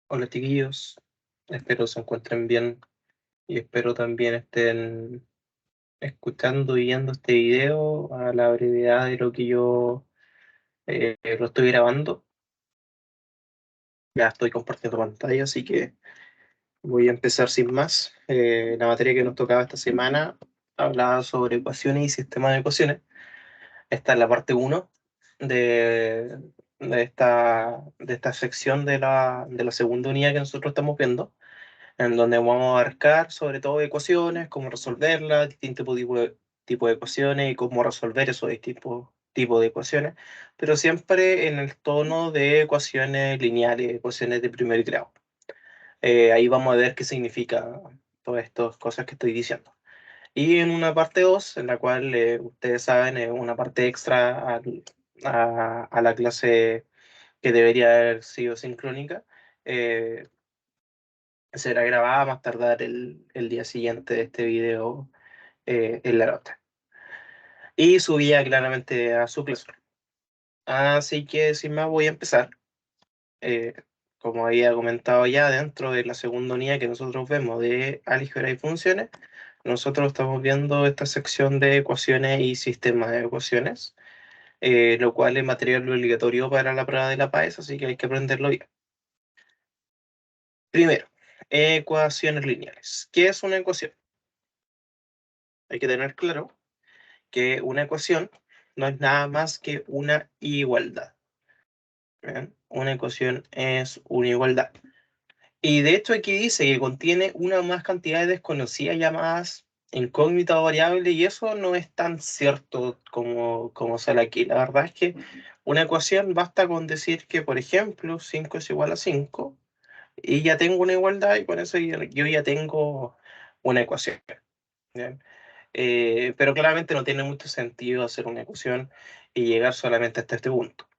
Hola chiquillos, espero se encuentren bien y espero también estén escuchando y viendo este video a la brevedad de lo que yo lo estoy grabando. Ya estoy compartiendo pantalla, así que voy a empezar sin más. La materia que nos tocaba esta semana hablaba sobre ecuaciones y sistemas de ecuaciones. Esta es la parte uno de, de esta sección de la segunda unidad que nosotros estamos viendo, en donde vamos a abarcar sobre todo ecuaciones, cómo resolverlas, distintos tipos de ecuaciones y cómo resolver esos distintos tipos de ecuaciones, pero siempre en el tono de ecuaciones lineales, ecuaciones de primer grado. Ahí vamos a ver qué significa todas estas cosas que estoy diciendo. Y en una parte 2 en la cual ustedes saben, es una parte extra a la clase que debería haber sido sincrónica, eh, será grabada más tardar el día siguiente de este video en la nota. Y subía claramente a su classroom. Así que sin más voy a empezar. Eh, Como había comentado ya, dentro de la segunda unidad que nosotros vemos de álgebra y funciones, nosotros estamos viendo esta sección de ecuaciones y sistemas de ecuaciones, lo cual es material obligatorio para la prueba de la PAES, así que hay que aprenderlo bien. Primero, ecuaciones lineales. ¿Qué es una ecuación? Hay que tener claro que una ecuación no es nada más que una igualdad. ¿Bien? Una ecuación es una igualdad. Y de hecho aquí dice que contiene una o más cantidades desconocidas llamadas incógnita o variable, y eso no es tan cierto como sale aquí. La verdad es que una ecuación basta con decir que, por ejemplo, 5 es igual a 5 y ya tengo una igualdad, y con eso yo ya tengo una ecuación. ¿Bien? Pero claramente no tiene mucho sentido hacer una ecuación y llegar solamente hasta este punto.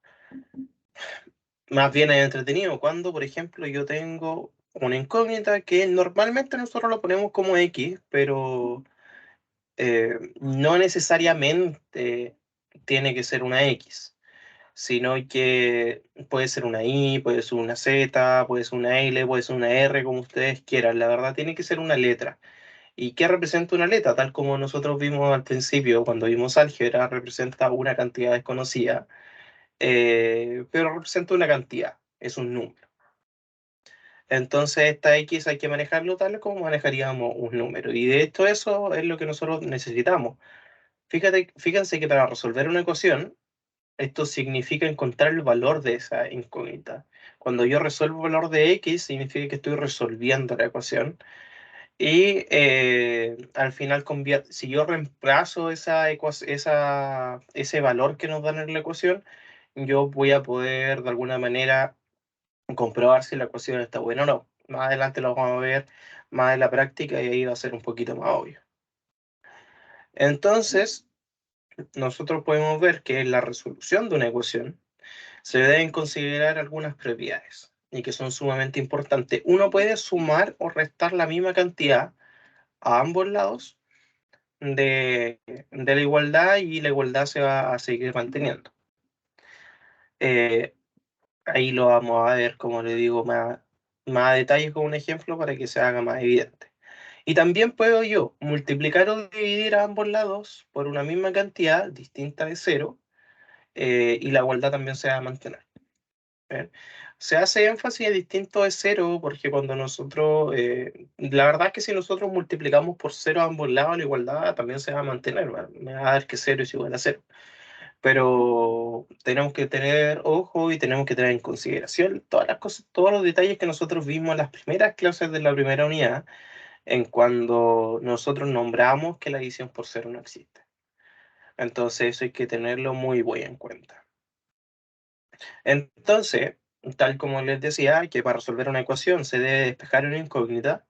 Más bien es entretenido cuando, por ejemplo, yo tengo una incógnita que normalmente nosotros lo ponemos como X, pero no necesariamente tiene que ser una X, sino que puede ser una Y, puede ser una Z, puede ser una L, puede ser una R, como ustedes quieran. La verdad tiene que ser una letra. ¿Y qué representa una letra? Tal como nosotros vimos al principio, cuando vimos álgebra, representa una cantidad desconocida, pero representa una cantidad, es un número. Entonces, esta X hay que manejarlo tal como manejaríamos un número. Y de hecho, eso es lo que nosotros necesitamos. Fíjense que para resolver una ecuación, esto significa encontrar el valor de esa incógnita. Cuando yo resuelvo el valor de X, significa que estoy resolviendo la ecuación. Y al final, si yo reemplazo ese valor que nos dan en la ecuación, yo voy a poder de alguna manera comprobar si la ecuación está buena o no. Más adelante lo vamos a ver más en la práctica y ahí va a ser un poquito más obvio. Entonces, nosotros podemos ver que en la resolución de una ecuación se deben considerar algunas propiedades y que son sumamente importantes. Uno puede sumar o restar la misma cantidad a ambos lados de la igualdad, y la igualdad se va a seguir manteniendo. Eh, Ahí lo vamos a ver, como le digo, más a detalle con un ejemplo para que se haga más evidente. Y también puedo yo multiplicar o dividir a ambos lados por una misma cantidad distinta de cero, y la igualdad también se va a mantener. ¿Ven? Se hace énfasis en distinto de cero porque cuando nosotros, la verdad es que si nosotros multiplicamos por cero a ambos lados, la igualdad también se va a mantener. Me va a dar que cero es igual a cero. Pero tenemos que tener ojo y tenemos que tener en consideración todas las cosas, todos los detalles que nosotros vimos en las primeras clases de la primera unidad, en cuando nosotros nombramos que la división por cero no existe. Entonces eso hay que tenerlo muy en cuenta. Entonces, tal como les decía, que para resolver una ecuación se debe despejar una incógnita.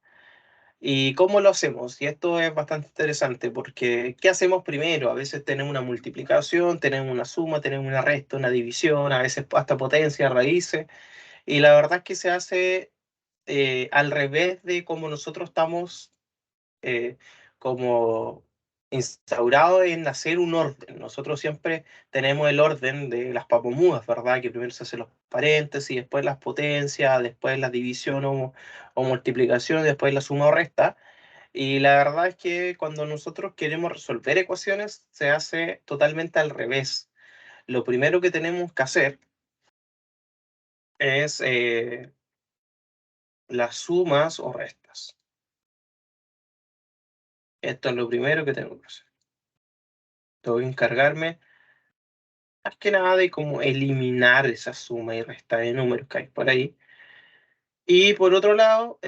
¿Y cómo lo hacemos? Y esto es bastante interesante porque ¿qué hacemos primero? A veces tenemos una multiplicación, tenemos una suma, tenemos una resta, una división, a veces hasta potencia, raíces. Y la verdad es que se hace al revés de como nosotros estamos, eh, como instaurado en hacer un orden. Nosotros siempre tenemos el orden de las papomudas, ¿verdad? Que primero se hacen los paréntesis, después las potencias, después la división o multiplicación, después la suma o resta. Y la verdad es que cuando nosotros queremos resolver ecuaciones, se hace totalmente al revés. Lo primero que tenemos que hacer es las sumas o restas. Esto es lo primero que tengo que hacer. Tengo que encargarme más que nada de cómo eliminar esa suma y resta de números que hay por ahí. Y por otro lado,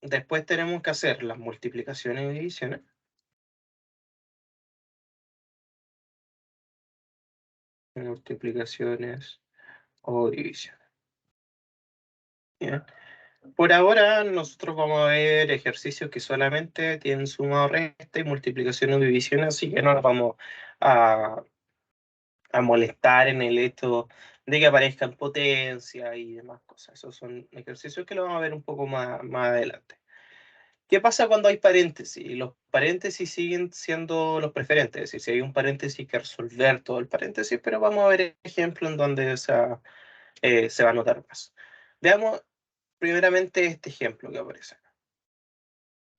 después tenemos que hacer las multiplicaciones y divisiones. Multiplicaciones o divisiones. ¿Ya? Por ahora, nosotros vamos a ver ejercicios que solamente tienen suma o resta y multiplicación o división, así que no nos vamos a, a molestar en el hecho de que aparezcan potencia y demás cosas. Esos son ejercicios que lo vamos a ver un poco más adelante. ¿Qué pasa cuando hay paréntesis? Los paréntesis siguen siendo los preferentes, es decir, si hay un paréntesis hay que resolver todo el paréntesis, pero vamos a ver ejemplos en donde se va a notar más. Veamos primeramente este ejemplo que aparece acá,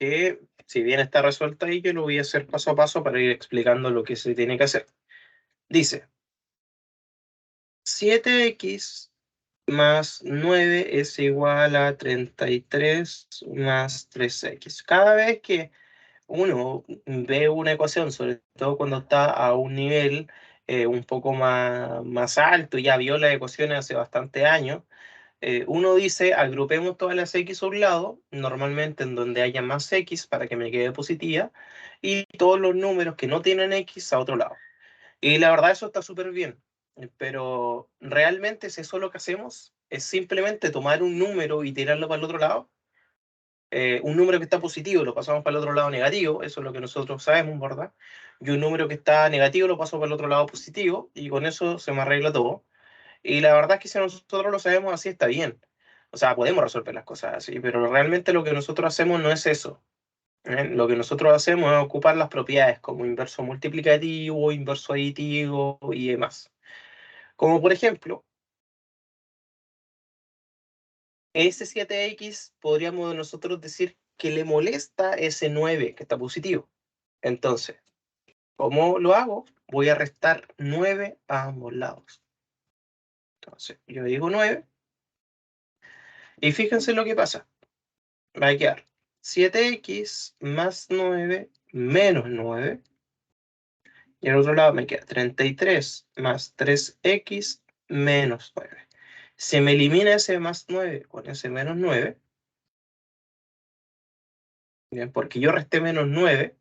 que si bien está resuelto ahí, yo lo voy a hacer paso a paso para ir explicando lo que se tiene que hacer. Dice, 7x más 9 es igual a 33 más 3x. Cada vez que uno ve una ecuación, sobre todo cuando está a un nivel un poco más alto, ya vio las ecuaciones hace bastante años, uno dice, agrupemos todas las x a un lado, normalmente en donde haya más x para que me quede positiva, y todos los números que no tienen x a otro lado. Y la verdad eso está súper bien, pero ¿realmente es eso lo que hacemos? ¿Es simplemente tomar un número y tirarlo para el otro lado? Un número que está positivo lo pasamos para el otro lado negativo, eso es lo que nosotros sabemos, ¿verdad? Y un número que está negativo lo paso para el otro lado positivo, y con eso se me arregla todo. Y la verdad es que si nosotros lo sabemos así está bien. O sea, podemos resolver las cosas así, pero realmente lo que nosotros hacemos no es eso. ¿Eh? Lo que nosotros hacemos es ocupar las propiedades como inverso multiplicativo, inverso aditivo y demás. Como por ejemplo, ese 7x podríamos nosotros decir que le molesta ese 9 que está positivo. Entonces, ¿cómo lo hago? Voy a restar 9 a ambos lados. Entonces, yo digo 9 y fíjense lo que pasa. Va a quedar 7x más 9 menos 9. Y al otro lado me queda 33 más 3x menos 9. Se me elimina ese más 9 con ese menos 9. Bien, porque yo resté 9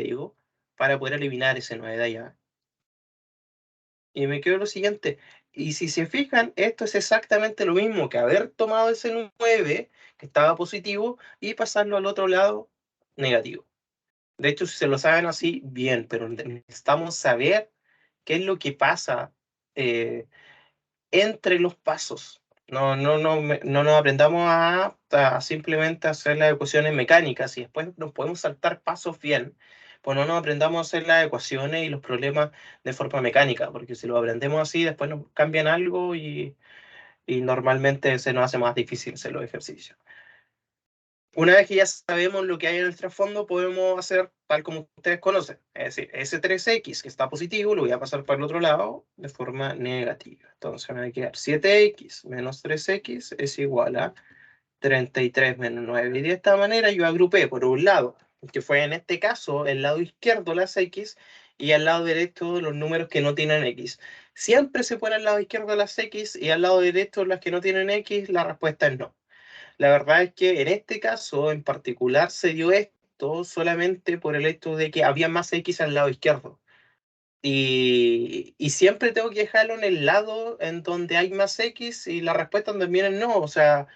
digo, para poder eliminar ese 9 de allá. Y me quedo lo siguiente. Y si se fijan, esto es exactamente lo mismo que haber tomado ese 9 que estaba positivo y pasarlo al otro lado negativo. De hecho, si se lo saben así, bien, pero necesitamos saber qué es lo que pasa entre los pasos. No nos aprendamos a simplemente hacer las ecuaciones mecánicas y después nos podemos saltar pasos bien, pues no nos aprendamos a hacer las ecuaciones y los problemas de forma mecánica, porque si lo aprendemos así, después nos cambian algo y normalmente se nos hace más difícil hacer los ejercicios. Una vez que ya sabemos lo que hay en el trasfondo, podemos hacer tal como ustedes conocen. Es decir, ese 3x que está positivo lo voy a pasar para el otro lado de forma negativa. Entonces me va a quedar 7x menos 3x es igual a 33 menos 9. Y de esta manera yo agrupé por un lado, que fue en este caso el lado izquierdo las x, y al lado derecho los números que no tienen x. Siempre se pone al lado izquierdo las x y al lado derecho las que no tienen x, la respuesta es no. La verdad es que en este caso en particular se dio esto solamente por el hecho de que había más X al lado izquierdo. Y siempre tengo que dejarlo en el lado en donde hay más X y la respuesta también es no. O sea,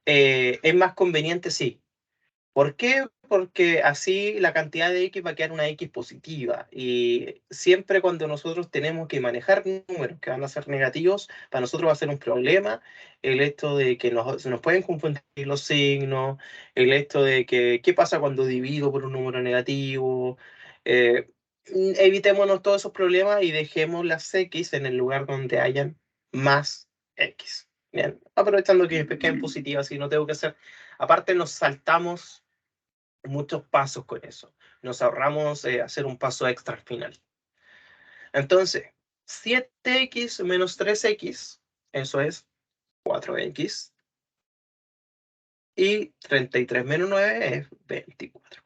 es más conveniente sí. ¿Por qué? Porque así la cantidad de x va a quedar una x positiva. Y siempre cuando nosotros tenemos que manejar números que van a ser negativos, para nosotros va a ser un problema el hecho de que se nos pueden confundir los signos, el hecho de que qué pasa cuando divido por un número negativo. Eh, Evitémonos todos esos problemas y dejemos las x en el lugar donde hayan más x. Bien, aprovechando que queden positivas y no tengo que hacer. Aparte, nos saltamos muchos pasos con eso. Nos ahorramos hacer un paso extra al final. Entonces, 7x menos 3x, eso es 4x. Y 33 menos 9 es 24.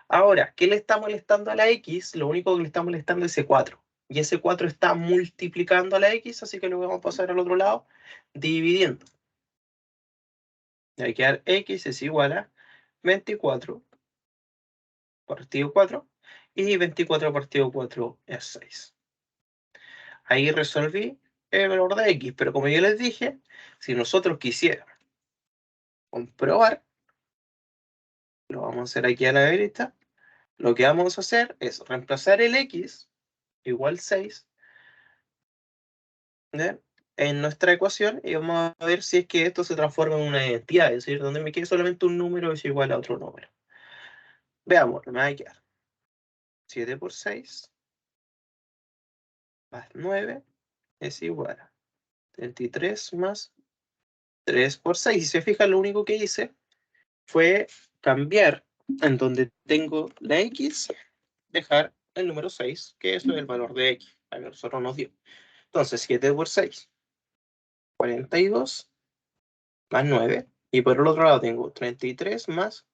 Ahora, ¿qué le está molestando a la x? Lo único que le está molestando es ese 4. Y ese 4 está multiplicando a la x, así que lo vamos a pasar al otro lado, dividiendo. Y hay que dar x es igual a 24 partido 4. Y 24 partido 4 es 6. Ahí resolví el valor de x, pero como yo les dije, si nosotros quisiéramos comprobar, lo vamos a hacer aquí a la derecha, lo que vamos a hacer es reemplazar el x igual 6, ¿bien?, en nuestra ecuación y vamos a ver si es que esto se transforma en una identidad, es decir, donde me quede solamente un número es igual a otro número. Veamos, me va a quedar 7 por 6 más 9 es igual a 33 más 3 por 6. Si se fijan, lo único que hice fue cambiar en donde tengo la x, dejar el número 6, que eso es el valor de x, a nosotros nos dio. Entonces, 7 por 6, 42, más 9. Y por el otro lado tengo 33 más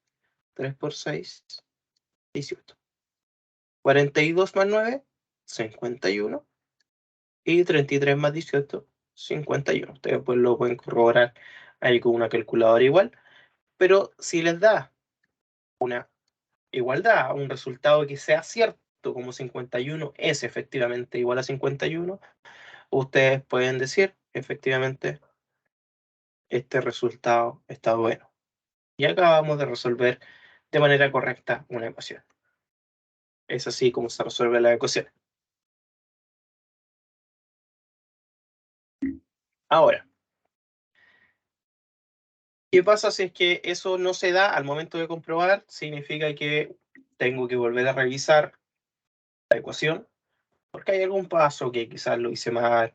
3 por 6, 18. 42 más 9, 51. Y 33 más 18, 51. Ustedes pues lo pueden corroborar ahí con una calculadora igual. Pero si les da una igualdad, un resultado que sea cierto, como 51 es efectivamente igual a 51, ustedes pueden decir, efectivamente, este resultado está bueno. Y acabamos de resolver de manera correcta una ecuación. Es así como se resuelve la ecuación. Ahora, ¿qué pasa si es que eso no se da al momento de comprobar? Significa que tengo que volver a revisar la ecuación, porque hay algún paso que quizás lo hice mal,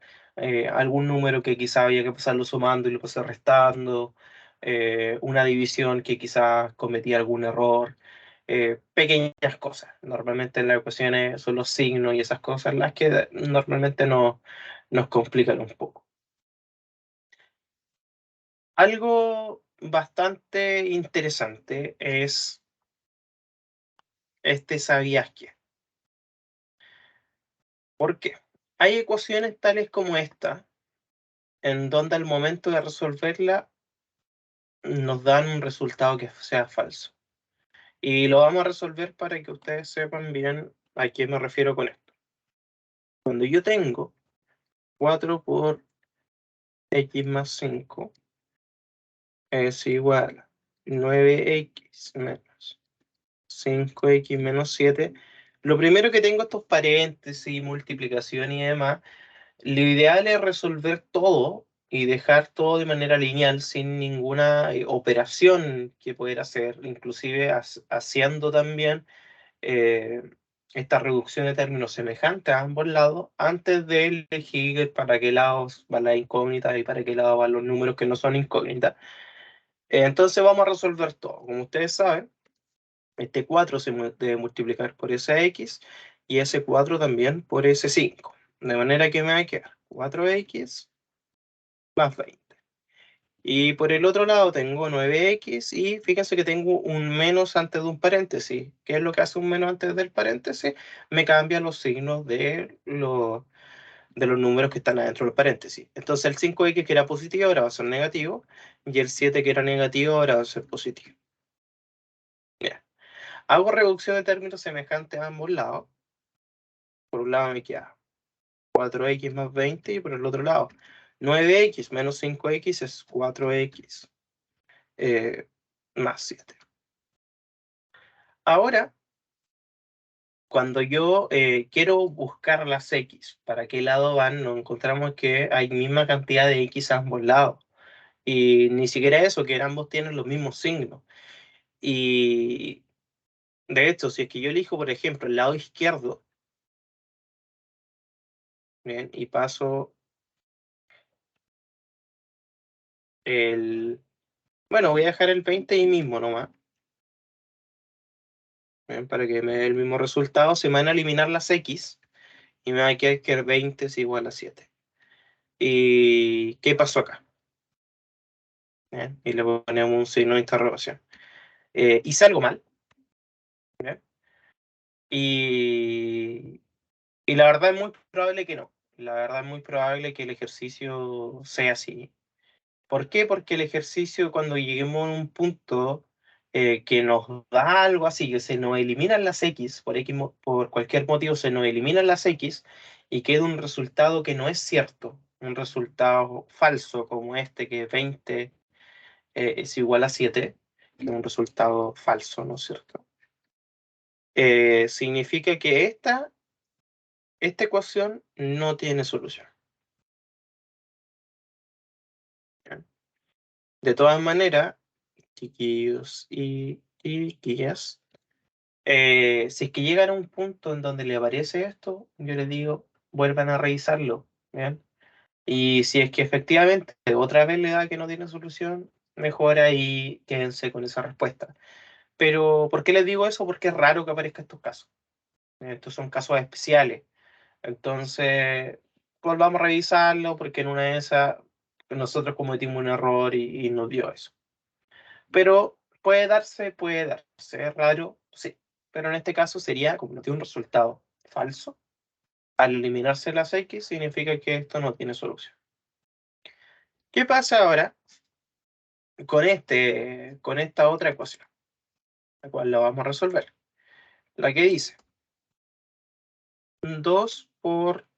algún número que quizás había que pasarlo sumando y lo pasé restando, una división que quizás cometí algún error, pequeñas cosas. Normalmente en las ecuaciones son los signos y esas cosas las que normalmente nos complican un poco. Algo bastante interesante es este sabías qué. ¿Por qué? Hay ecuaciones tales como esta, en donde al momento de resolverla nos dan un resultado que sea falso. Y lo vamos a resolver para que ustedes sepan bien a qué me refiero con esto. Cuando yo tengo 4 por x más 5 es igual a 9x menos 5x menos 7, lo primero que tengo estos paréntesis, multiplicación y demás. Lo ideal es resolver todo y dejar todo de manera lineal sin ninguna operación que poder hacer, inclusive haciendo también eh, esta reducción de términos semejantes a ambos lados antes de elegir para qué lados van las incógnitas y para qué lado van los números que no son incógnitas. Entonces vamos a resolver todo. Como ustedes saben, este 4 se debe multiplicar por ese x y ese 4 también por ese 5. De manera que me va a quedar 4x más 20. Y por el otro lado tengo 9x y fíjense que tengo un menos antes de un paréntesis. ¿Qué es lo que hace un menos antes del paréntesis? Me cambia los signos de los números que están adentro del paréntesis. Entonces el 5x que era positivo ahora va a ser negativo y el 7 que era negativo ahora va a ser positivo. Bien. Hago reducción de términos semejantes a ambos lados. Por un lado me queda 4x más 20 y por el otro lado 9x menos 5x es 4x más 7. Ahora, cuando yo quiero buscar las X, ¿para qué lado van? Nos encontramos que hay misma cantidad de X a ambos lados. Y ni siquiera eso, que ambos tienen los mismos signos. Y de hecho, si es que yo elijo, por ejemplo, el lado izquierdo, ¿bien? Y paso el... Bueno, voy a dejar el 20 ahí mismo nomás, ¿bien? Para que me dé el mismo resultado. Se me van a eliminar las X y me va a quedar que el 20 es igual a 7. ¿Y qué pasó acá? ¿Bien? Y le ponemos un signo de interrogación. Hice algo mal, ¿bien? Y, y la verdad es muy probable que no. La verdad es muy probable que el ejercicio sea así. ¿Por qué? Porque el ejercicio, cuando lleguemos a un punto que nos da algo así, que se nos eliminan las X, por cualquier motivo se nos eliminan las X y queda un resultado que no es cierto, un resultado falso como este, que 20 es igual a 7, que es un resultado falso, ¿no es cierto? Significa que esta ecuación no tiene solución. ¿Ya? De todas maneras, chiquillos y chiquillas, si es que llegan a un punto en donde le aparece esto, yo les digo, vuelvan a revisarlo, ¿bien? Y si es que efectivamente otra vez le da que no tiene solución, mejor ahí quédense con esa respuesta. Pero, ¿por qué les digo eso? Porque es raro que aparezcan estos casos. Estos son casos especiales. Entonces, volvamos a revisarlo porque en una de esas nosotros cometimos un error y nos dio eso. Pero puede darse, es raro, sí. Pero en este caso sería, como no tiene un resultado falso, al eliminarse las X significa que esto no tiene solución. ¿Qué pasa ahora con esta otra ecuación? La cual la vamos a resolver. La que dice 2 por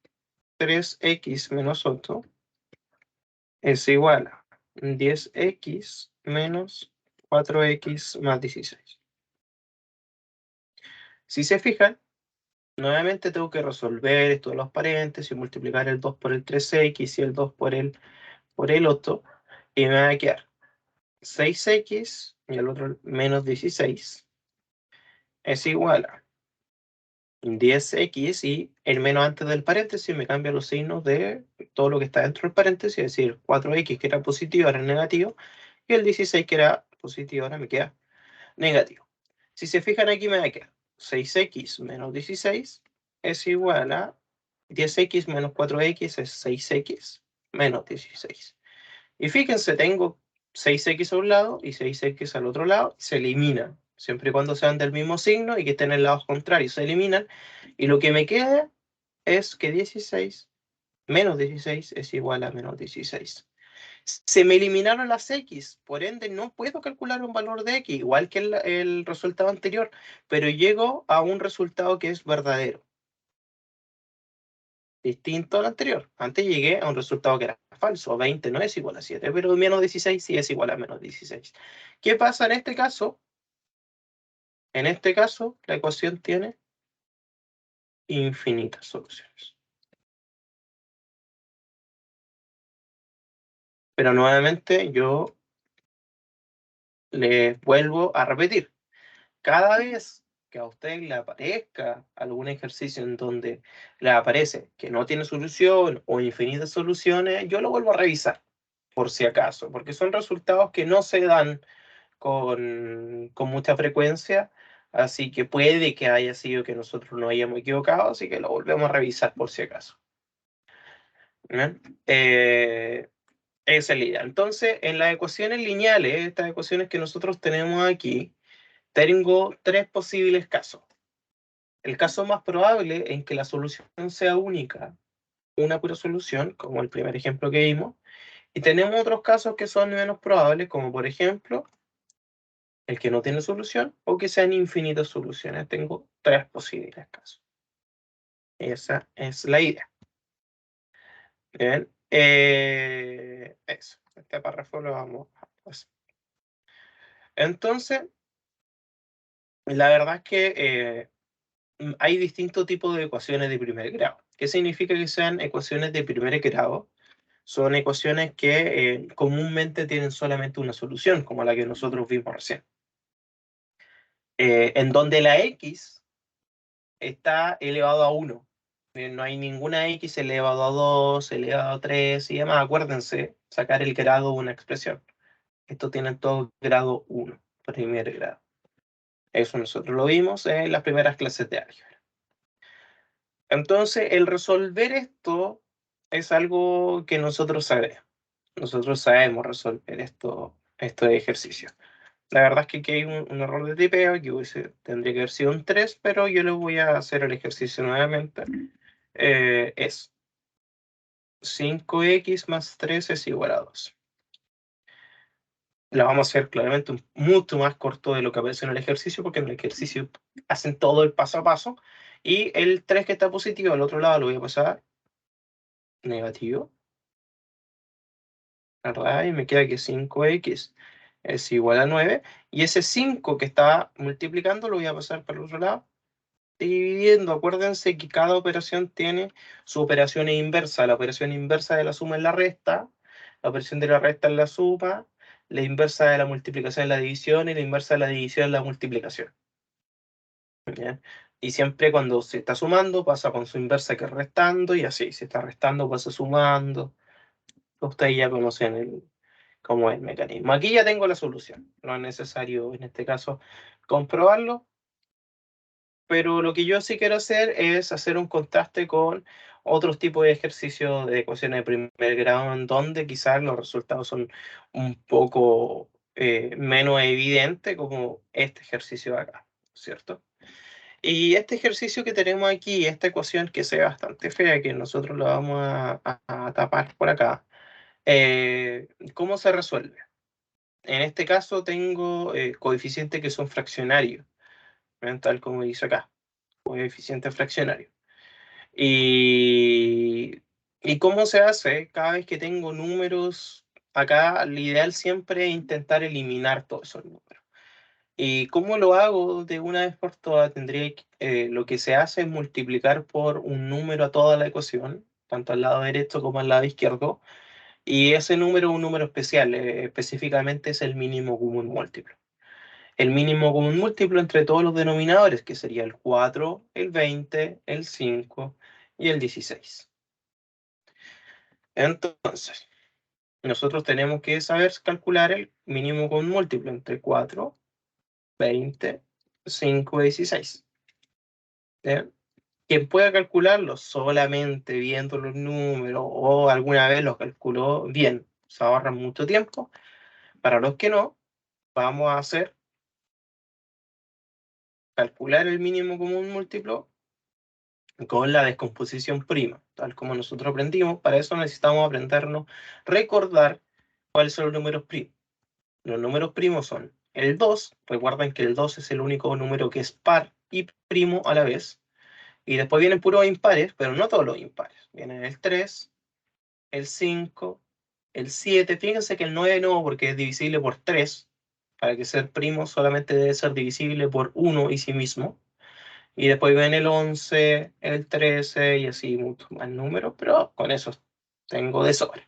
3x menos 8 es igual a 10x menos 4x más 16. Si se fijan, nuevamente tengo que resolver esto de los paréntesis, multiplicar el 2 por el 3x y el 2 por el 8, y me va a quedar 6x y el otro menos 16 es igual a 10x y el menos antes del paréntesis me cambia los signos de todo lo que está dentro del paréntesis, es decir, 4x que era positivo ahora es negativo y el 16 que era positivo ahora me queda negativo. Si se fijan aquí me va a quedar 6x menos 16 es igual a 10x menos 4x es 6x menos 16. Y fíjense, tengo 6x a un lado y 6x al otro lado, se eliminan, siempre y cuando sean del mismo signo y que estén en lados contrarios, se eliminan. Y lo que me queda es que 16 menos 16 es igual a menos 16. Se me eliminaron las X, por ende no puedo calcular un valor de X, igual que el resultado anterior, pero llego a un resultado que es verdadero, distinto al anterior. Antes llegué a un resultado que era falso, 20 no es igual a 7, pero menos 16 sí es igual a menos 16. ¿Qué pasa en este caso? En este caso, la ecuación tiene infinitas soluciones. Pero nuevamente yo les vuelvo a repetir, cada vez que a usted le aparezca algún ejercicio en donde le aparece que no tiene solución o infinitas soluciones, yo lo vuelvo a revisar, por si acaso, porque son resultados que no se dan con mucha frecuencia, así que puede que haya sido que nosotros nos hayamos equivocado, así que lo volvemos a revisar por si acaso. ¿Bien? Esa es la idea. Entonces, en las ecuaciones lineales, estas ecuaciones que nosotros tenemos aquí, tengo tres posibles casos. El caso más probable en que la solución sea única, una pura solución, como el primer ejemplo que vimos, y tenemos otros casos que son menos probables, como por ejemplo el que no tiene solución o que sean infinitas soluciones. Tengo tres posibles casos. Esa es la idea. Bien, eso. Este párrafo lo vamos a pasar. Entonces, La verdad es que hay distintos tipos de ecuaciones de primer grado. ¿Qué significa que sean ecuaciones de primer grado? Son ecuaciones que comúnmente tienen solamente una solución, como la que nosotros vimos recién. En donde la x está elevado a 1. No hay ninguna x elevado a 2, elevado a 3 y demás. Acuérdense, sacar el grado de una expresión. Esto tiene todo grado 1, primer grado. Eso nosotros lo vimos en las primeras clases de álgebra. Entonces, el resolver esto es algo que nosotros sabemos. Nosotros sabemos resolver estos ejercicios. La verdad es que aquí hay un error de tipeo, que tendría que haber sido un 3, pero yo le voy a hacer el ejercicio nuevamente. Es 5x más 3 es igual a 2. La vamos a hacer claramente mucho más corto de lo que aparece en el ejercicio, porque en el ejercicio hacen todo el paso a paso. Y el 3 que está positivo al otro lado lo voy a pasar negativo, ¿verdad? Y me queda que 5x es igual a 9. Y ese 5 que está multiplicando lo voy a pasar para el otro lado, dividiendo. Acuérdense que cada operación tiene su operación inversa. La operación inversa de la suma es la resta, la operación de la resta es la suma, la inversa de la multiplicación es la división y la inversa de la división es la multiplicación. ¿Bien? Y siempre cuando se está sumando pasa con su inversa que es restando y así, si está restando pasa sumando. Ustedes ya conocen cómo es el mecanismo. Aquí ya tengo la solución. No es necesario en este caso comprobarlo, pero lo que yo sí quiero hacer es hacer un contraste con otros tipos de ejercicios de ecuaciones de primer grado en donde quizás los resultados son un poco menos evidentes, como este ejercicio de acá, ¿cierto? Y este ejercicio que tenemos aquí, esta ecuación que se ve bastante fea, que nosotros lo vamos a tapar por acá, ¿cómo se resuelve? En este caso tengo coeficientes que son fraccionarios, ¿ven? Tal como dice acá, coeficiente fraccionario. ¿Y cómo se hace? Cada vez que tengo números acá, lo ideal siempre es intentar eliminar todos esos números. ¿Y cómo lo hago de una vez por todas? Lo que se hace es multiplicar por un número a toda la ecuación, tanto al lado derecho como al lado izquierdo, y ese número es un número especial, específicamente es el mínimo común múltiplo. El mínimo común múltiplo entre todos los denominadores, que sería el 4, el 20, el 5 y el 16. Entonces, nosotros tenemos que saber calcular el mínimo común múltiplo entre 4, 20, 5 y 16. ¿Bien? Quien pueda calcularlo solamente viendo los números o alguna vez los calculó bien, se ahorra mucho tiempo. Para los que no, vamos a hacer calcular el mínimo común múltiplo con la descomposición prima, tal como nosotros aprendimos. Para eso necesitamos aprendernos, recordar cuáles son los números primos. Los números primos son el 2, recuerden que el 2 es el único número que es par y primo a la vez, y después vienen puros impares, pero no todos los impares. Vienen el 3, el 5, el 7, fíjense que el 9 no, porque es divisible por 3, para que ser primo solamente debe ser divisible por 1 y sí mismo. Y después ven el 11, el 13 y así muchos más números, pero con eso tengo de sobra.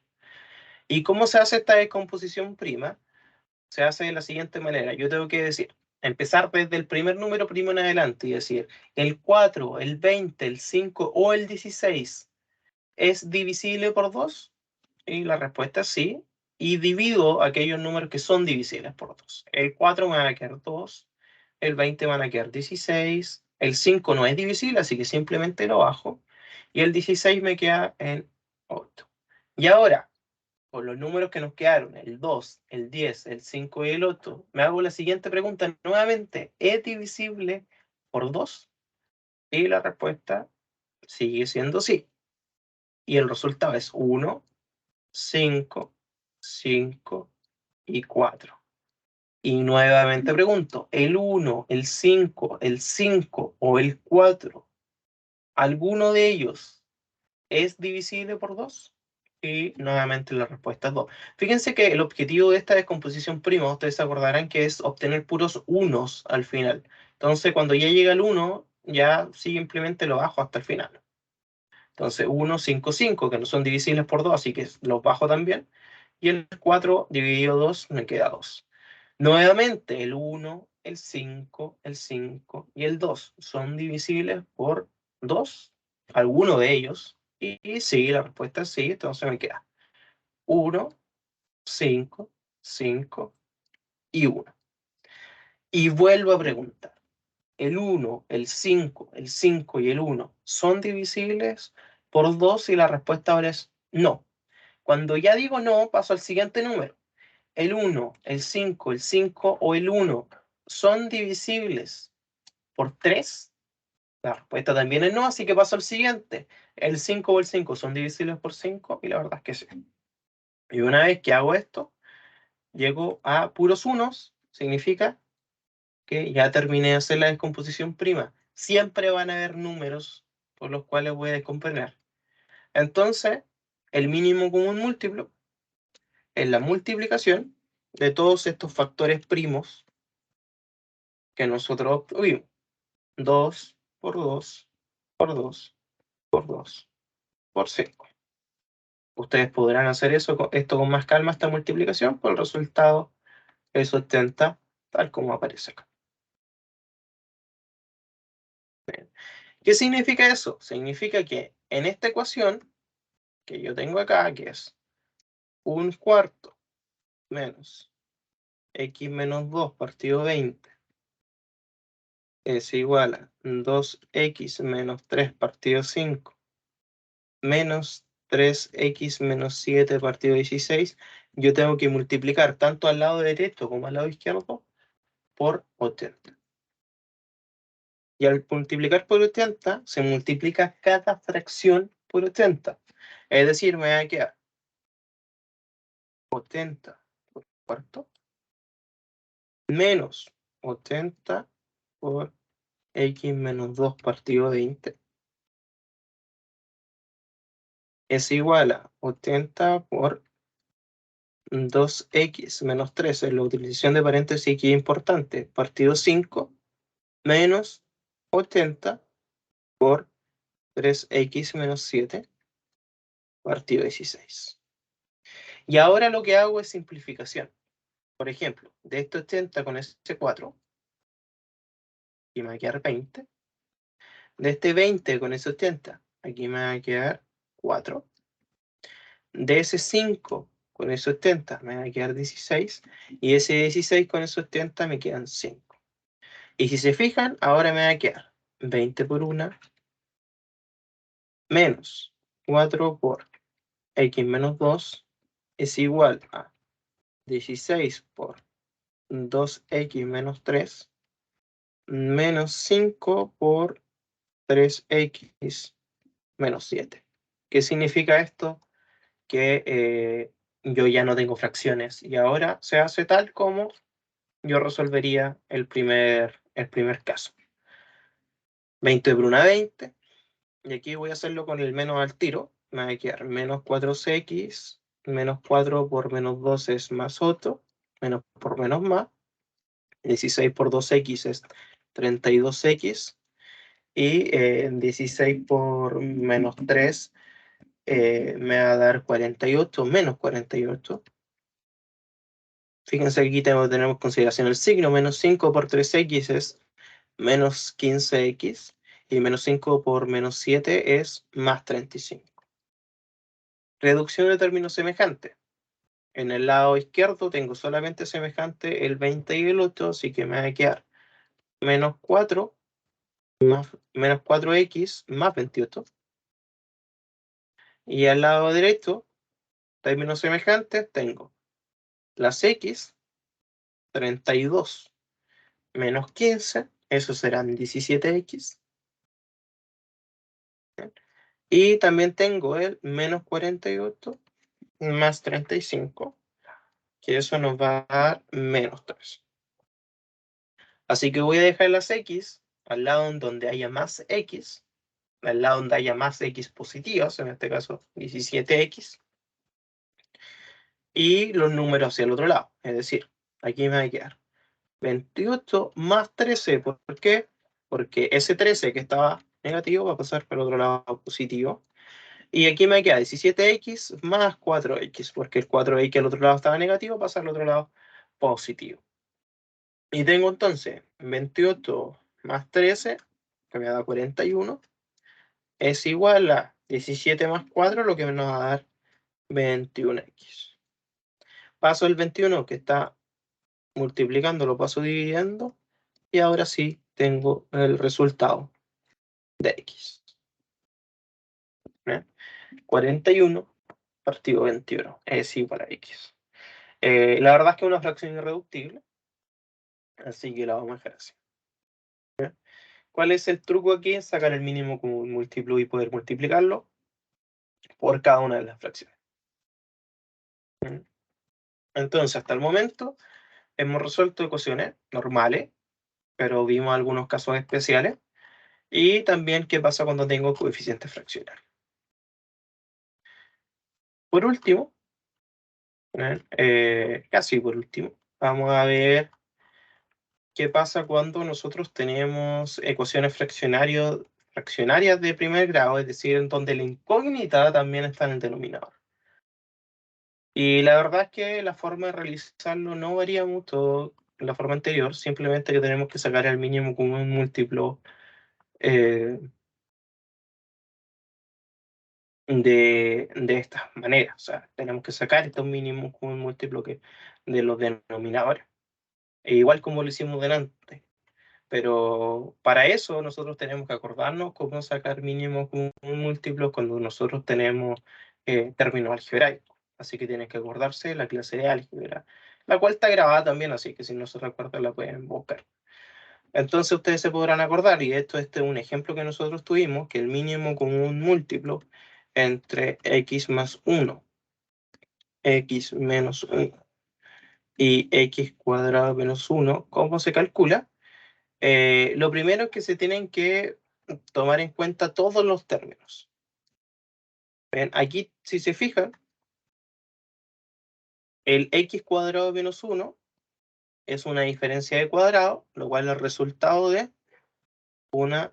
¿Y cómo se hace esta descomposición prima? Se hace de la siguiente manera. Yo tengo que decir, empezar desde el primer número primo en adelante y decir, el 4, el 20, el 5 o el 16 es divisible por 2. Y la respuesta es sí. Y divido aquellos números que son divisibles por 2. El 4 me va a quedar 2, el 20 van a quedar 16, el 5 no es divisible, así que simplemente lo bajo, y el 16 me queda en 8. Y ahora, con los números que nos quedaron, el 2, el 10, el 5 y el 8, me hago la siguiente pregunta nuevamente, ¿es divisible por 2? Y la respuesta sigue siendo sí. Y el resultado es 1, 5, 5 y 4. Y nuevamente pregunto, ¿el 1, el 5, el 5 o el 4, alguno de ellos es divisible por 2? Y nuevamente la respuesta es 2. Fíjense que el objetivo de esta descomposición prima, ustedes se acordarán que es obtener puros unos al final. Entonces, cuando ya llega el 1, ya simplemente lo bajo hasta el final. Entonces, 1, 5, 5, que no son divisibles por 2, así que los bajo también. Y el 4 dividido 2 me queda 2. Nuevamente, el 1, el 5 y el 2 son divisibles por 2, alguno de ellos. Y sí, la respuesta es sí, entonces me queda 1, 5, 5 y 1. Y vuelvo a preguntar, ¿el 1, el 5 y el 1 son divisibles por 2? Y la respuesta ahora es no. Cuando ya digo no, paso al siguiente número. ¿El 1, el 5 o el 1 son divisibles por 3? La respuesta también es no, así que paso al siguiente. ¿El 5 o el 5 son divisibles por 5? Y la verdad es que sí. Y una vez que hago esto, llego a puros unos, significa que ya terminé de hacer la descomposición prima. Siempre van a haber números por los cuales voy a descomponer. Entonces, el mínimo común múltiplo es la multiplicación de todos estos factores primos que nosotros obtuvimos. 2 por 2 por 2 por 2 por 5. Ustedes podrán hacer esto con más calma, esta multiplicación, pues el resultado es 80, tal como aparece acá. ¿Qué significa eso? Significa que en esta ecuación que yo tengo acá, que es 1/4 menos x menos 2 partido 20 es igual a 2x menos 3 partido 5 menos 3x menos 7 partido 16, yo tengo que multiplicar tanto al lado derecho como al lado izquierdo por 80. Y al multiplicar por 80, se multiplica cada fracción por 80. Es decir, me va a quedar 80 por cuarto menos 80 por x menos 2 partido 20 es igual a 80 por 2x menos 3. La utilización de paréntesis aquí es importante. Partido 5 menos 80 por 3x menos 7 partido 16. Y ahora lo que hago es simplificación. Por ejemplo, de este 80 con ese 4, aquí me va a quedar 20. De este 20 con ese 80, aquí me va a quedar 4. De ese 5 con ese 80 me va a quedar 16. Y ese 16 con ese 80 me quedan 5. Y si se fijan, ahora me va a quedar 20 por 1 menos 4 por x menos 2 es igual a 16 por 2x menos 3 menos 5 por 3x menos 7. ¿Qué significa esto? Que yo ya no tengo fracciones y ahora se hace tal como yo resolvería el primer caso. 20 por 1, 20. Y aquí voy a hacerlo con el menos al tiro. Me va a quedar menos 4x, menos 4 por menos 2 es más 8, menos por menos más. 16 por 2x es 32x. Y 16 por menos 3 me va a dar 48, menos 48. Fíjense que aquí tenemos consideración el signo. Menos 5 por 3x es menos 15x. Y menos 5 por menos 7 es más 35. Reducción de términos semejantes. En el lado izquierdo tengo solamente semejante el 20 y el 8, así que me va a quedar menos 4 más menos 4x más 28. Y al lado derecho, términos semejantes, tengo las x, 32 menos 15, eso serán 17x. Y también tengo el menos 48 más 35, que eso nos va a dar menos 3. Así que voy a dejar las x al lado en donde haya más x, al lado donde haya más x positivas, en este caso 17x, y los números hacia el otro lado. Es decir, aquí me va a quedar 28 más 13. ¿Por qué? Porque ese 13 que estaba negativo va a pasar por el otro lado positivo. Y aquí me queda 17x más 4x, porque el 4x al otro lado estaba negativo, pasa al otro lado positivo. Y tengo entonces 28 más 13, que me da 41, es igual a 17 más 4, lo que nos va a dar 21x. Paso el 21 que está multiplicando, lo paso dividiendo, y ahora sí tengo el resultado de x. ¿Bien? 41 partido 21 es igual a x. La verdad es que es una fracción irreductible, así que la vamos a dejar así. ¿Bien? ¿Cuál es el truco aquí? Sacar el mínimo común múltiplo y poder multiplicarlo por cada una de las fracciones. ¿Bien? Entonces, hasta el momento hemos resuelto ecuaciones normales, pero vimos algunos casos especiales. Y también qué pasa cuando tengo coeficientes fraccionarios. Por último, casi por último, vamos a ver qué pasa cuando nosotros tenemos ecuaciones fraccionarias de primer grado, es decir, en donde la incógnita también está en el denominador. Y la verdad es que la forma de realizarlo no varía mucho en la forma anterior, simplemente que tenemos que sacar el mínimo común múltiplo de esta manera. O sea, tenemos que sacar estos mínimos común múltiplo de los denominadores. Igual como lo hicimos delante. Pero para eso nosotros tenemos que acordarnos cómo sacar mínimo común múltiplo cuando nosotros tenemos términos algebraicos. Así que tienen que acordarse de la clase de álgebra, la cual está grabada también, así que si no se recuerdan la pueden buscar. Entonces ustedes se podrán acordar, y esto es un ejemplo que nosotros tuvimos, que el mínimo común múltiplo entre x más 1, x menos 1 y x cuadrado menos 1, ¿cómo se calcula? Lo primero es que se tienen que tomar en cuenta todos los términos. ¿Ven? Aquí, si se fijan, el x cuadrado menos 1 es una diferencia de cuadrado, lo cual es el resultado de una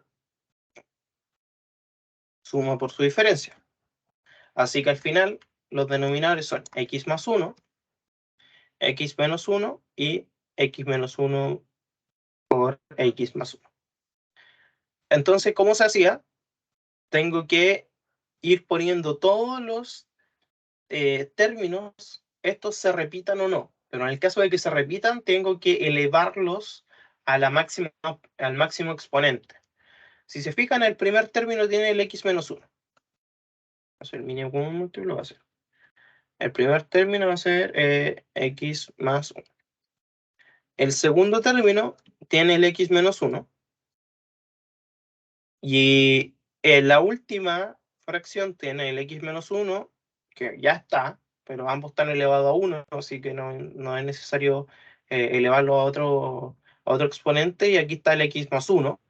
suma por su diferencia. Así que al final los denominadores son x más 1, x menos 1 y x menos 1 por x más 1. Entonces, ¿cómo se hacía? Tengo que ir poniendo todos los términos, estos se repitan o no. Pero en el caso de que se repitan, tengo que elevarlos a la máxima, al máximo exponente. Si se fijan, el primer término tiene el x menos 1. Va a ser el mínimo común múltiplo, va a ser. El primer término va a ser x más 1. El segundo término tiene el x menos 1. Y la última fracción tiene el x menos 1, que ya está, pero ambos están elevados a 1, así que no es necesario elevarlo a otro exponente. Y aquí está el x más 1,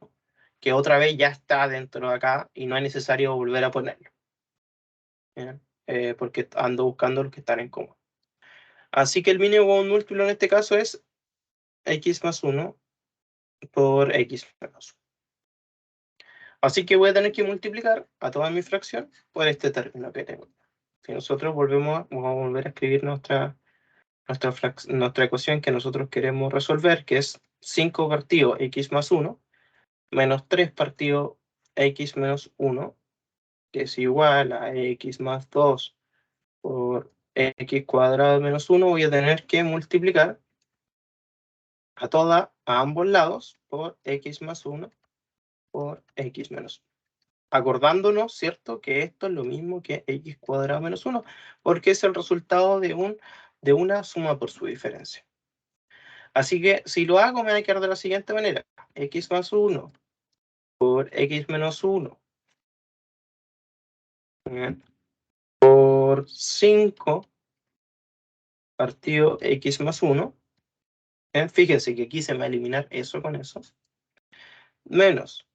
que otra vez ya está dentro de acá y no es necesario volver a ponerlo. Porque ando buscando los que están en común. Así que el mínimo común múltiplo en este caso es x más 1 por x menos 1. Así que voy a tener que multiplicar a toda mi fracción por este término que tengo. Si nosotros vamos a volver a escribir nuestra ecuación que nosotros queremos resolver, que es 5 partido x más 1, menos 3 partido x menos 1, que es igual a x más 2 por x cuadrado menos 1, voy a tener que multiplicar a ambos lados por x más 1 por x menos 1. Acordándonos, ¿cierto?, que esto es lo mismo que x cuadrado menos 1, porque es el resultado de una suma por su diferencia. Así que si lo hago, me va a quedar de la siguiente manera. X más 1 por x menos 1 por 5 partido x más 1. Fíjense que aquí se me va a eliminar eso con eso. Menos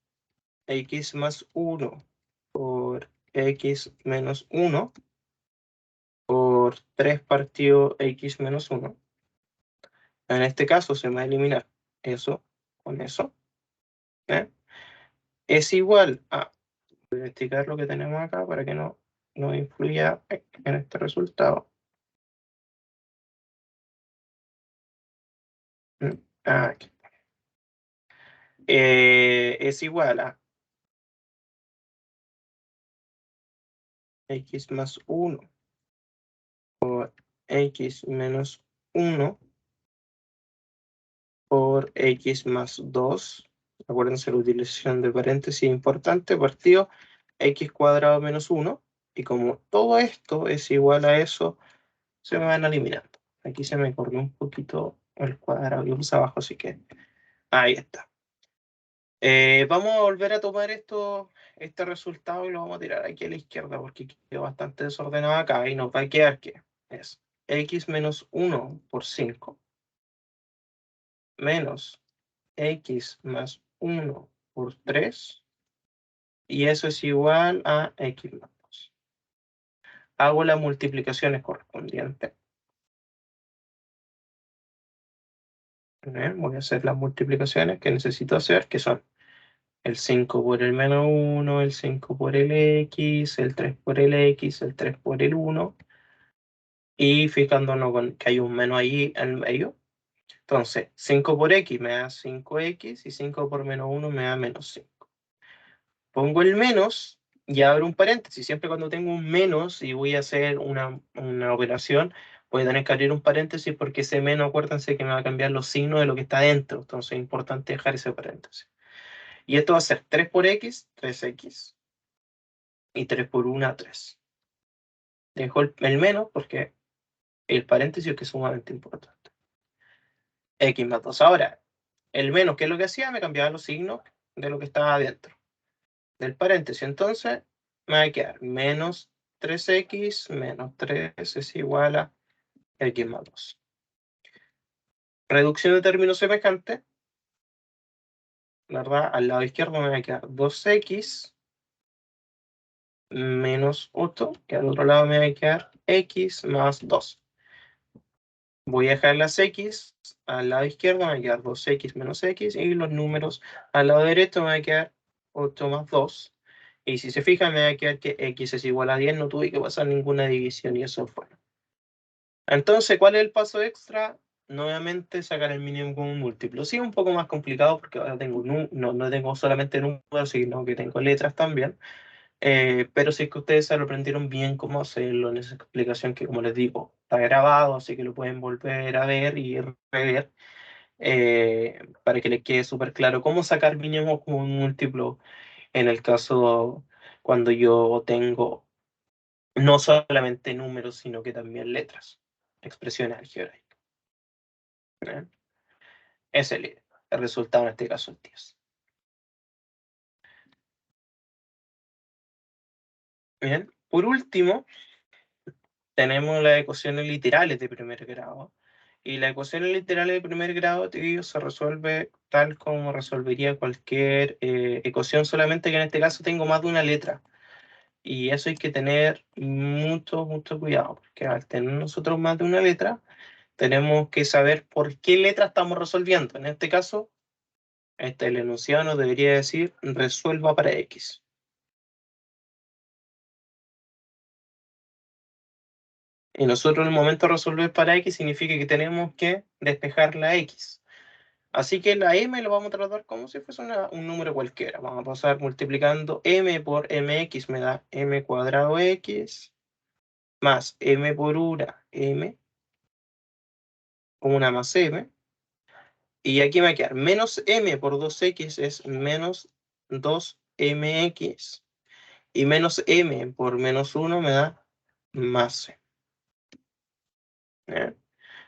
x más 1 por x menos 1 por 3 partido x menos 1. En este caso se me va a eliminar eso con eso, ¿eh? Es igual a, voy a investigar lo que tenemos acá para que no influya en este resultado. Aquí. Es igual a x más 1 por x menos 1 por x más 2. Acuérdense la utilización de paréntesis importante, partido x cuadrado menos 1. Y como todo esto es igual a eso, se me van eliminando. Aquí se me corrió un poquito el cuadrado y más abajo, así que ahí está. Vamos a volver a tomar este resultado y lo vamos a tirar aquí a la izquierda porque quedó bastante desordenado acá y nos va a quedar que es x menos 1 por 5 menos x más 1 por 3 y eso es igual a x más 2. Hago las multiplicaciones correspondientes. Voy a hacer las multiplicaciones que necesito hacer, que son el 5 por el menos 1, el 5 por el x, el 3 por el x, el 3 por el 1. Y fijándonos con que hay un menos ahí en medio. Entonces, 5 por x me da 5x y 5 por menos 1 me da menos 5. Pongo el menos y abro un paréntesis. Siempre cuando tengo un menos y voy a hacer una operación, voy a tener que abrir un paréntesis porque ese menos, acuérdense que me va a cambiar los signos de lo que está dentro. Entonces es importante dejar ese paréntesis. Y esto va a ser 3 por x, 3x. Y 3 por 1, 3. Dejo el menos porque el paréntesis que es sumamente importante. X más 2. Ahora, el menos, ¿qué es lo que hacía? Me cambiaba los signos de lo que estaba adentro del paréntesis. Entonces, me va a quedar menos 3x menos 3 es igual a x más 2. Reducción de términos semejantes, ¿verdad? Al lado izquierdo me va a quedar 2x menos 8, que al otro lado me va a quedar x más 2. Voy a dejar las x al lado izquierdo, me va a quedar 2x menos x, y los números al lado derecho me va a quedar 8 más 2. Y si se fijan, me va a quedar que x es igual a 10, no tuve que pasar ninguna división y eso fue. Entonces, ¿cuál es el paso extra? Nuevamente sacar el mínimo común múltiplo. Sí, un poco más complicado porque ahora tengo no tengo solamente números, sino que tengo letras también. Pero sí que ustedes se lo aprendieron bien cómo hacerlo en esa explicación que, como les digo, está grabado, así que lo pueden volver a ver y rever para que les quede súper claro cómo sacar mínimo común múltiplo en el caso cuando yo tengo no solamente números, sino que también letras, expresiones algebraicas. ¿Bien? Es el resultado en este caso es 10. Bien, por último, tenemos las ecuaciones literales de primer grado. Y las ecuaciones literales de primer grado se resuelve tal como resolvería cualquier ecuación, solamente que en este caso tengo más de una letra. Y eso hay que tener mucho, mucho cuidado, porque al tener nosotros más de una letra, tenemos que saber por qué letra estamos resolviendo. En este caso, el enunciado nos debería decir resuelva para X. Y nosotros en el momento de resolver para X significa que tenemos que despejar la X. Así que la M lo vamos a tratar como si fuese un número cualquiera. Vamos a pasar multiplicando M por MX, me da M cuadrado X, más M por una más M. Y aquí me va a quedar menos M por 2X es menos 2MX. Y menos M por menos 1 me da más M.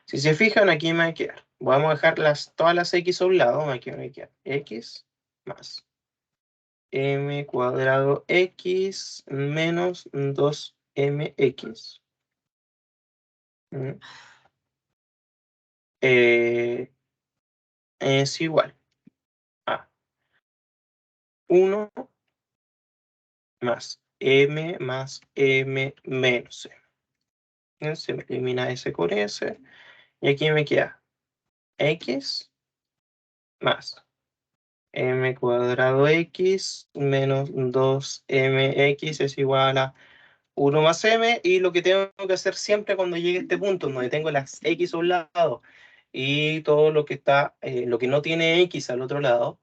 Si se fijan, aquí me va a quedar. Vamos a dejar todas las X a un lado. Aquí me va a quedar X más M cuadrado X menos 2MX. Es igual a 1 más M menos M. Se me elimina S con S. Y aquí me queda X más m cuadrado x menos 2mx es igual a 1 más m, y lo que tengo que hacer siempre cuando llegue a este punto, donde tengo las x a un lado y todo lo que está, lo que no tiene x al otro lado,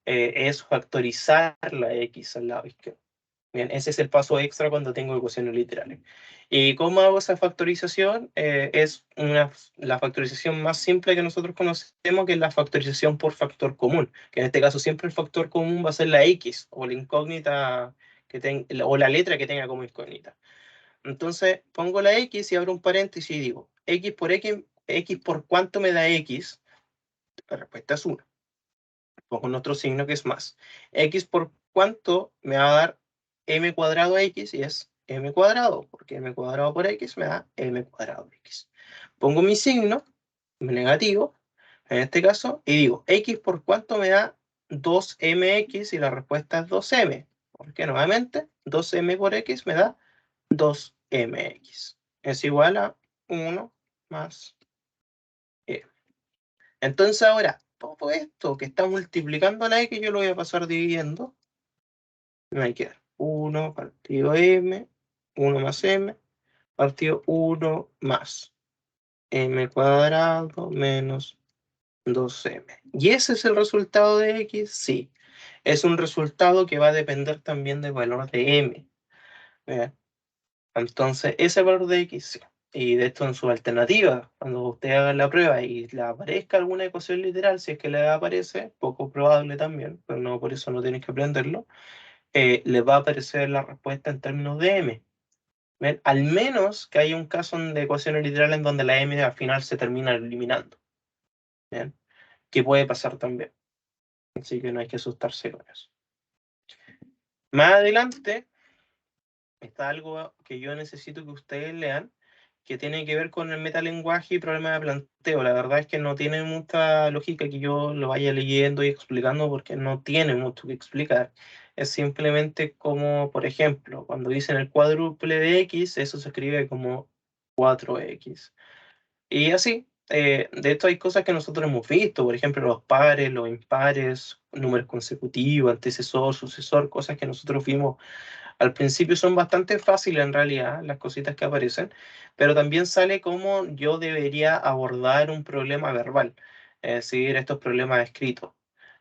es factorizar la x al lado izquierdo. Bien, ese es el paso extra cuando tengo ecuaciones literales. ¿Y cómo hago esa factorización? Es la factorización más simple que nosotros conocemos, que es la factorización por factor común, que en este caso siempre el factor común va a ser la x, o la incógnita o la letra que tenga como incógnita. Entonces pongo la x y abro un paréntesis y digo, x por x, x por cuánto me da x, la respuesta es 1. Pongo nuestro signo que es más. X por cuánto me va a dar m cuadrado x, y es m cuadrado, porque m cuadrado por x me da m cuadrado x. Pongo mi signo negativo, en este caso, y digo, x por cuánto me da 2mx, y la respuesta es 2m, porque nuevamente 2m por x me da 2mx. Es igual a 1 más e. Entonces ahora, todo esto que está multiplicando la x, yo lo voy a pasar dividiendo. Me va a quedar 1 partido m, 1 más m, partido 1 más m cuadrado menos 2m. ¿Y ese es el resultado de x? Sí. Es un resultado que va a depender también del valor de m. ¿Bien? Entonces, ese valor de x, sí. Y de esto en su alternativa, cuando usted haga la prueba y le aparezca alguna ecuación literal, si es que le aparece, poco probable también, pero no, por eso no tienes que aprenderlo, le va a aparecer la respuesta en términos de m. ¿Ven? Al menos que haya un caso de ecuaciones literales en donde la m al final se termina eliminando. ¿Bien? Que puede pasar también. Así que no hay que asustarse con eso. Más adelante está algo que yo necesito que ustedes lean, que tiene que ver con el metalenguaje y problema de planteo. La verdad es que no tiene mucha lógica que yo lo vaya leyendo y explicando, porque no tiene mucho que explicar. Es simplemente como, por ejemplo, cuando dicen el cuádruple de x, eso se escribe como 4x. Y así, de hecho hay cosas que nosotros hemos visto, por ejemplo, los pares, los impares, números consecutivos, antecesor, sucesor, cosas que nosotros vimos al principio. Son bastante fáciles en realidad las cositas que aparecen, pero también sale cómo yo debería abordar un problema verbal, es decir, estos problemas escritos.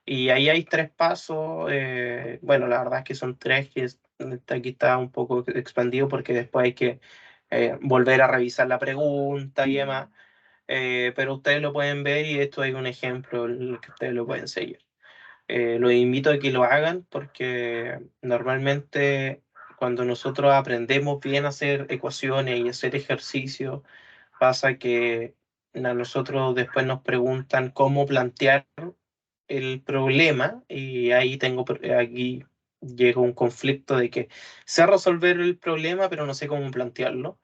Y ahí hay 3 pasos, bueno, la verdad es que son 3, que aquí está un poco expandido porque después hay que volver a revisar la pregunta y demás, pero ustedes lo pueden ver y esto hay un ejemplo en el que ustedes lo pueden seguir. Los invito a que lo hagan, porque normalmente cuando nosotros aprendemos bien a hacer ecuaciones y hacer ejercicios, pasa que a nosotros después nos preguntan cómo plantear el problema, y ahí aquí llega un conflicto de que sé resolver el problema pero no sé cómo plantearlo.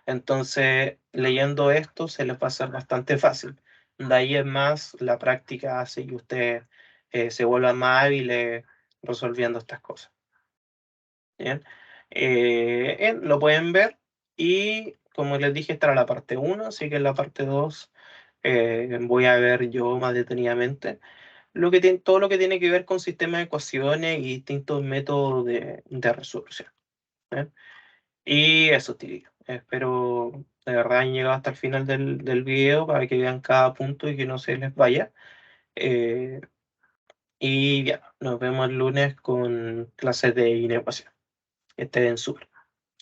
Entonces, leyendo esto se les va a hacer bastante fácil. De ahí es más, la práctica hace que usted se vuelva más hábil resolviendo estas cosas. ¿Bien? Lo pueden ver, y como les dije, esta era la parte 1, así que en la parte 2 voy a ver yo más detenidamente todo lo que tiene que ver con sistemas de ecuaciones y distintos métodos de resolución. ¿Bien? Y eso, tío. Espero de verdad hayan llegado hasta el final del video para que vean cada punto y que no se les vaya. Eh, y ya, nos vemos el lunes con clases de inecuación. Que estén súper.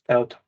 Chao, chao.